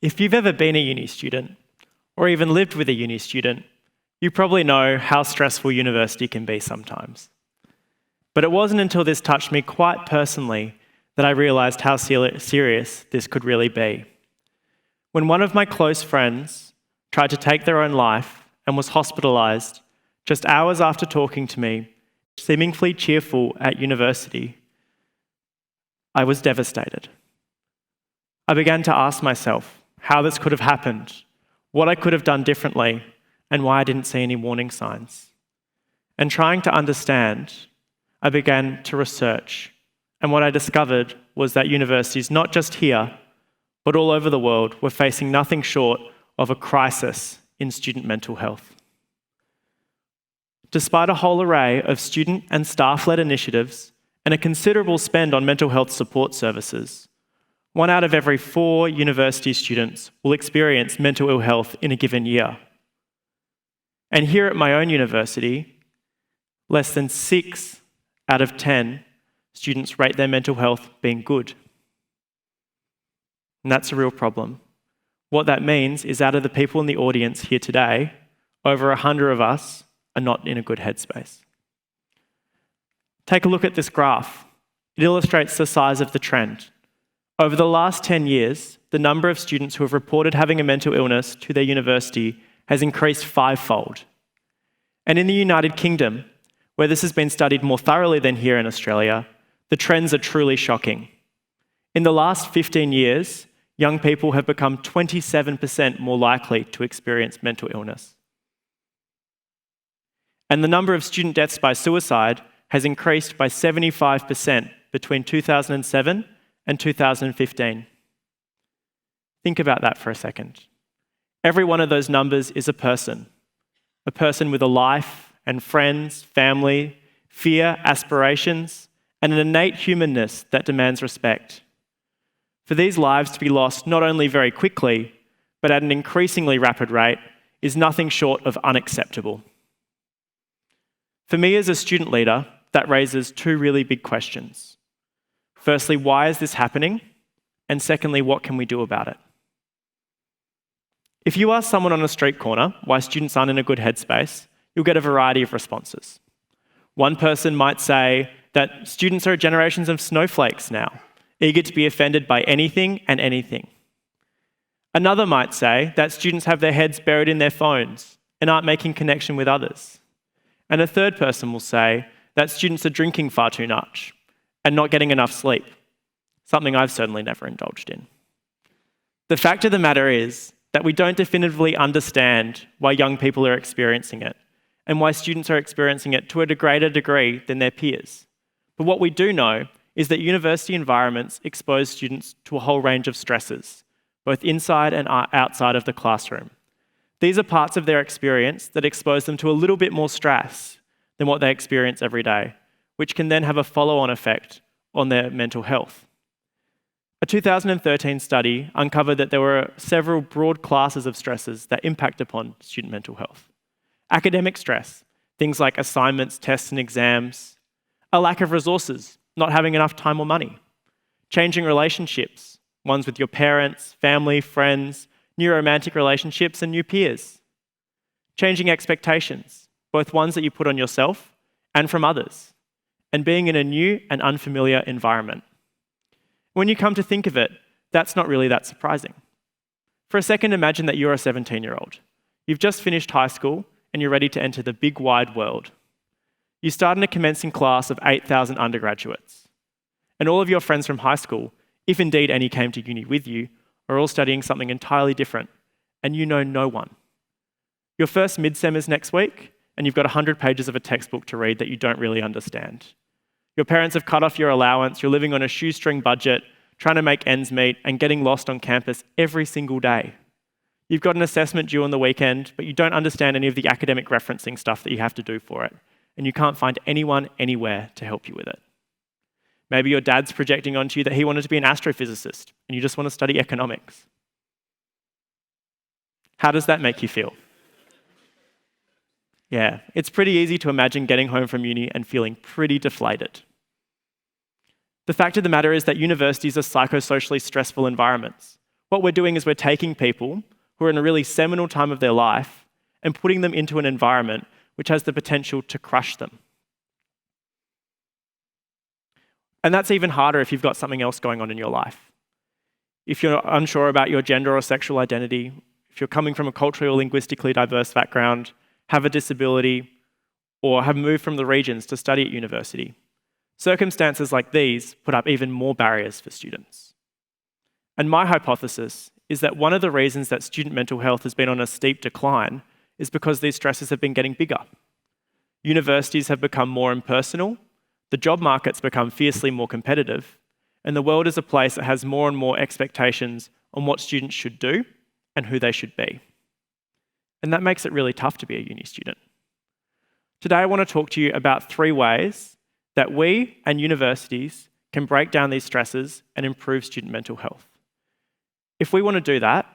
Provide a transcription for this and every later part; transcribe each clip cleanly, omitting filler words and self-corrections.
If you've ever been a uni student, or even lived with a uni student, you probably know how stressful university can be sometimes. But it wasn't until this touched me quite personally that I realised how serious this could really be. When one of my close friends tried to take their own life and was hospitalised just hours after talking to me, seemingly cheerful at university, I was devastated. I began to ask myself how this could have happened, what I could have done differently, and why I didn't see any warning signs. And trying to understand, I began to research. And what I discovered was that universities, not just here, but all over the world, were facing nothing short of a crisis in student mental health. Despite a whole array of student and staff-led initiatives and a considerable spend on mental health support services, 1 out of every 4 university students will experience mental ill health in a given year. And here at my own university, less than 6 out of 10 students rate their mental health being good. And that's a real problem. What that means is out of the people in the audience here today, over 100 of us are not in a good headspace. Take a look at this graph. It illustrates the size of the trend. Over the last 10 years, the number of students who have reported having a mental illness to their university has increased 5-fold. And in the United Kingdom, where this has been studied more thoroughly than here in Australia, the trends are truly shocking. In the last 15 years, young people have become 27% more likely to experience mental illness. And the number of student deaths by suicide has increased by 75% between 2007 and 2015. Think about that for a second. Every one of those numbers is a person with a life and friends, family, fear, aspirations, and an innate humanness that demands respect. For these lives to be lost not only very quickly, but at an increasingly rapid rate, is nothing short of unacceptable. For me as a student leader, that raises 2 really big questions. Firstly, why is this happening? And secondly, what can we do about it? If you ask someone on a street corner why students aren't in a good headspace, you'll get a variety of responses. One person might say that students are generations of snowflakes now, eager to be offended by anything and anything. Another might say that students have their heads buried in their phones and aren't making connection with others. And a third person will say that students are drinking far too much and not getting enough sleep, something I've certainly never indulged in. The fact of the matter is that we don't definitively understand why young people are experiencing it and why students are experiencing it to a greater degree than their peers. But what we do know is that university environments expose students to a whole range of stresses, both inside and outside of the classroom. These are parts of their experience that expose them to a little bit more stress than what they experience every day, which can then have a follow-on effect on their mental health. A 2013 study uncovered that there were several broad classes of stresses that impact upon student mental health. Academic stress, things like assignments, tests, and exams. A lack of resources, not having enough time or money. Changing relationships, ones with your parents, family, friends, new romantic relationships, and new peers. Changing expectations, both ones that you put on yourself and from others. And being in a new and unfamiliar environment. When you come to think of it, that's not really that surprising. For a second, imagine that you're a 17-year-old. You've just finished high school and you're ready to enter the big wide world. You start in a commencing class of 8,000 undergraduates. And all of your friends from high school, if indeed any came to uni with you, are all studying something entirely different, and you know no one. Your first mid-sem is next week, and you've got 100 pages of a textbook to read that you don't really understand. Your parents have cut off your allowance, you're living on a shoestring budget, trying to make ends meet, and getting lost on campus every single day. You've got an assessment due on the weekend, but you don't understand any of the academic referencing stuff that you have to do for it, and you can't find anyone anywhere to help you with it. Maybe your dad's projecting onto you that he wanted to be an astrophysicist, and you just want to study economics. How does that make you feel? Yeah, it's pretty easy to imagine getting home from uni and feeling pretty deflated. The fact of the matter is that universities are psychosocially stressful environments. What we're doing is we're taking people who are in a really seminal time of their life and putting them into an environment which has the potential to crush them. And that's even harder if you've got something else going on in your life. If you're unsure about your gender or sexual identity, if you're coming from a culturally or linguistically diverse background, have a disability, or have moved from the regions to study at university, circumstances like these put up even more barriers for students. And my hypothesis is that one of the reasons that student mental health has been on a steep decline is because these stresses have been getting bigger. Universities have become more impersonal, the job market's become fiercely more competitive, and the world is a place that has more and more expectations on what students should do and who they should be. And that makes it really tough to be a uni student. Today I want to talk to you about 3 ways that we and universities can break down these stresses and improve student mental health. If we want to do that,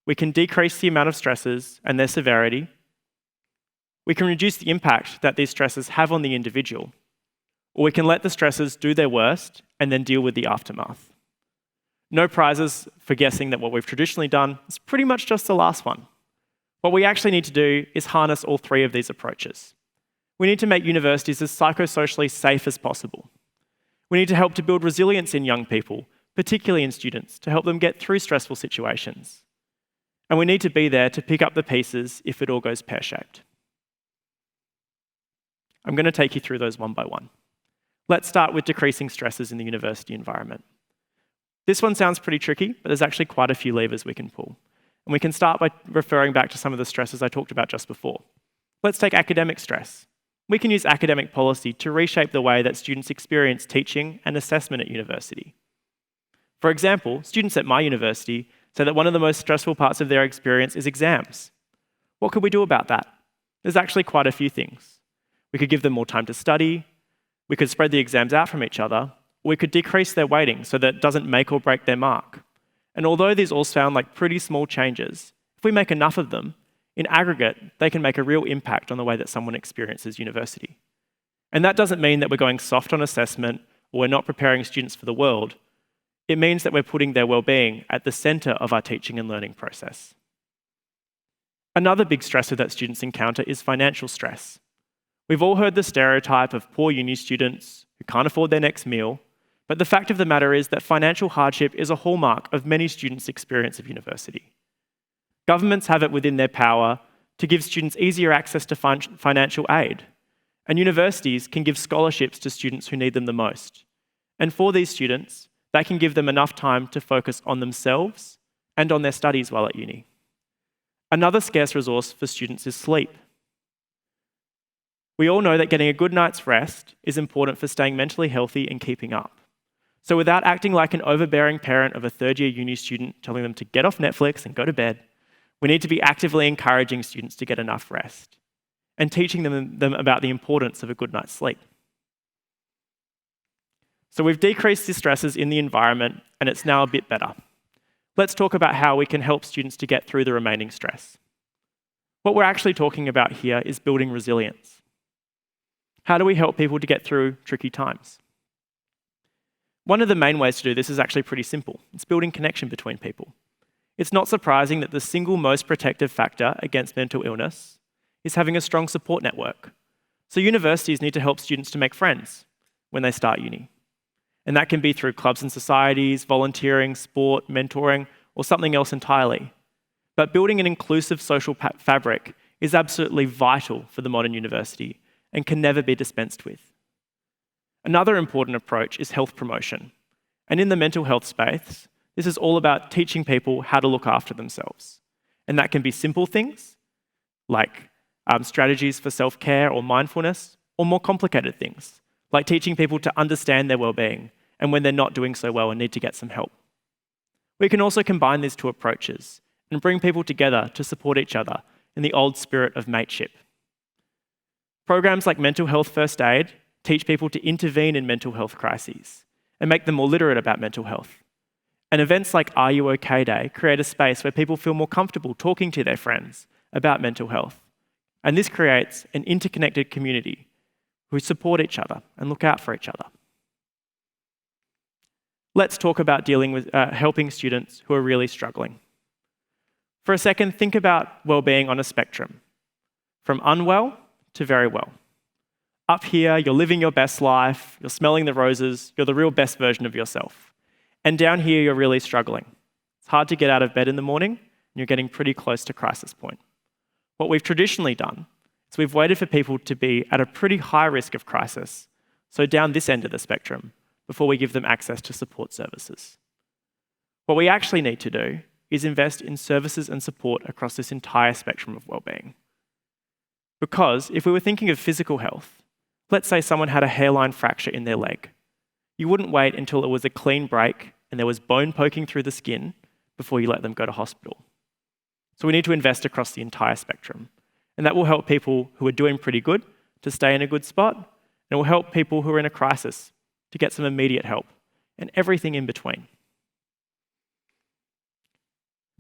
we can decrease the amount of stresses and their severity. We can reduce the impact that these stresses have on the individual, or we can let the stresses do their worst and then deal with the aftermath. No prizes for guessing that what we've traditionally done is pretty much just the last one. What we actually need to do is harness all 3 of these approaches. We need to make universities as psychosocially safe as possible. We need to help to build resilience in young people, particularly in students, to help them get through stressful situations. And we need to be there to pick up the pieces if it all goes pear-shaped. I'm going to take you through those one by one. Let's start with decreasing stresses in the university environment. This one sounds pretty tricky, but there's actually quite a few levers we can pull. And we can start by referring back to some of the stresses I talked about just before. Let's take academic stress. We can use academic policy to reshape the way that students experience teaching and assessment at university. For example, students at my university say that one of the most stressful parts of their experience is exams. What could we do about that? There's actually quite a few things. We could give them more time to study, we could spread the exams out from each other, or we could decrease their weighting so that it doesn't make or break their mark. And although these all sound like pretty small changes, if we make enough of them, in aggregate, they can make a real impact on the way that someone experiences university. And that doesn't mean that we're going soft on assessment or we're not preparing students for the world. It means that we're putting their well-being at the centre of our teaching and learning process. Another big stressor that students encounter is financial stress. We've all heard the stereotype of poor uni students who can't afford their next meal, but the fact of the matter is that financial hardship is a hallmark of many students' experience of university. Governments have it within their power to give students easier access to financial aid, and universities can give scholarships to students who need them the most. And for these students, that can give them enough time to focus on themselves and on their studies while at uni. Another scarce resource for students is sleep. We all know that getting a good night's rest is important for staying mentally healthy and keeping up. So without acting like an overbearing parent of a third-year uni student telling them to get off Netflix and go to bed, we need to be actively encouraging students to get enough rest and teaching them about the importance of a good night's sleep. So we've decreased the stresses in the environment and it's now a bit better. Let's talk about how we can help students to get through the remaining stress. What we're actually talking about here is building resilience. How do we help people to get through tricky times? One of the main ways to do this is actually pretty simple. It's building connection between people. It's not surprising that the single most protective factor against mental illness is having a strong support network. So universities need to help students to make friends when they start uni. And that can be through clubs and societies, volunteering, sport, mentoring, or something else entirely. But building an inclusive social fabric is absolutely vital for the modern university and can never be dispensed with. Another important approach is health promotion. And in the mental health space, this is all about teaching people how to look after themselves. And that can be simple things like strategies for self-care or mindfulness, or more complicated things like teaching people to understand their well-being and when they're not doing so well and need to get some help. We can also combine these 2 approaches and bring people together to support each other in the old spirit of mateship. Programs like Mental Health First Aid teach people to intervene in mental health crises and make them more literate about mental health. And events like Are You OK Day create a space where people feel more comfortable talking to their friends about mental health. And this creates an interconnected community who support each other and look out for each other. let's talk about dealing with helping students who are really struggling. For a second, think about well-being on a spectrum, from unwell to very well. Up here, you're living your best life, you're smelling the roses, you're the real best version of yourself. And down here, you're really struggling. It's hard to get out of bed in the morning, and you're getting pretty close to crisis point. What we've traditionally done is we've waited for people to be at a pretty high risk of crisis, so down this end of the spectrum, before we give them access to support services. What we actually need to do is invest in services and support across this entire spectrum of well-being. Because if we were thinking of physical health, let's say someone had a hairline fracture in their leg. You wouldn't wait until it was a clean break and there was bone poking through the skin before you let them go to hospital. So we need to invest across the entire spectrum. And that will help people who are doing pretty good to stay in a good spot, and it will help people who are in a crisis to get some immediate help, and everything in between.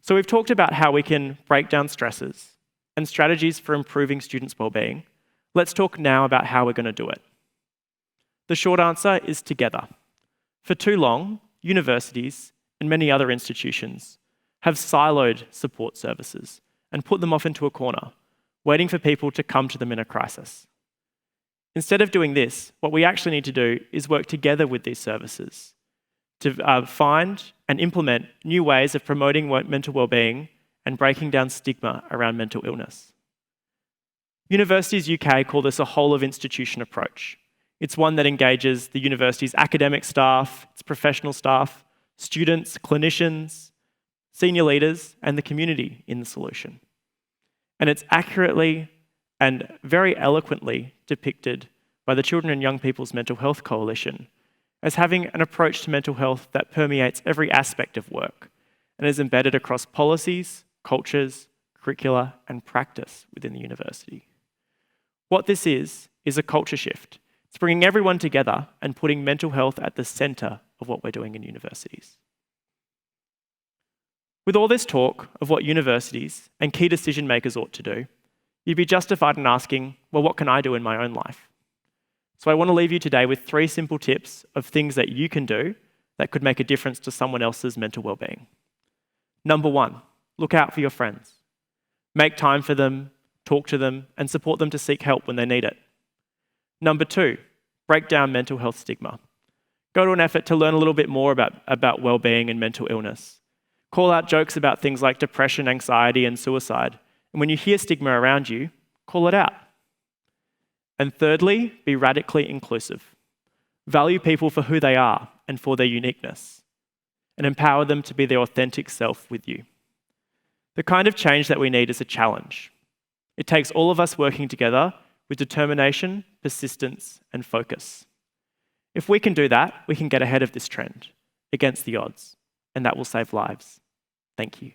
So we've talked about how we can break down stresses and strategies for improving students' well-being. Let's talk now about how we're going to do it. The short answer is together. For too long, universities and many other institutions have siloed support services and put them off into a corner, waiting for people to come to them in a crisis. Instead of doing this, what we actually need to do is work together with these services to find and implement new ways of promoting mental well-being and breaking down stigma around mental illness. Universities UK call this a whole-of-institution approach. It's one that engages the university's academic staff, its professional staff, students, clinicians, senior leaders, and the community in the solution. And it's accurately and very eloquently depicted by the Children and Young People's Mental Health Coalition as having an approach to mental health that permeates every aspect of work and is embedded across policies, cultures, curricula, and practice within the university. What this is a culture shift. It's bringing everyone together and putting mental health at the centre of what we're doing in universities. With all this talk of what universities and key decision makers ought to do, you'd be justified in asking, well, what can I do in my own life? So I want to leave you today with 3 simple tips of things that you can do that could make a difference to someone else's mental well-being. Number 1, look out for your friends. Make time for them, talk to them, and support them to seek help when they need it. Number 2, break down mental health stigma. Go to an effort to learn a little bit more about well-being and mental illness. Call out jokes about things like depression, anxiety, and suicide. And when you hear stigma around you, call it out. And thirdly, be radically inclusive. Value people for who they are and for their uniqueness, and empower them to be their authentic self with you. The kind of change that we need is a challenge. It takes all of us working together with determination, persistence, and focus. If we can do that, we can get ahead of this trend, against the odds, and that will save lives. Thank you.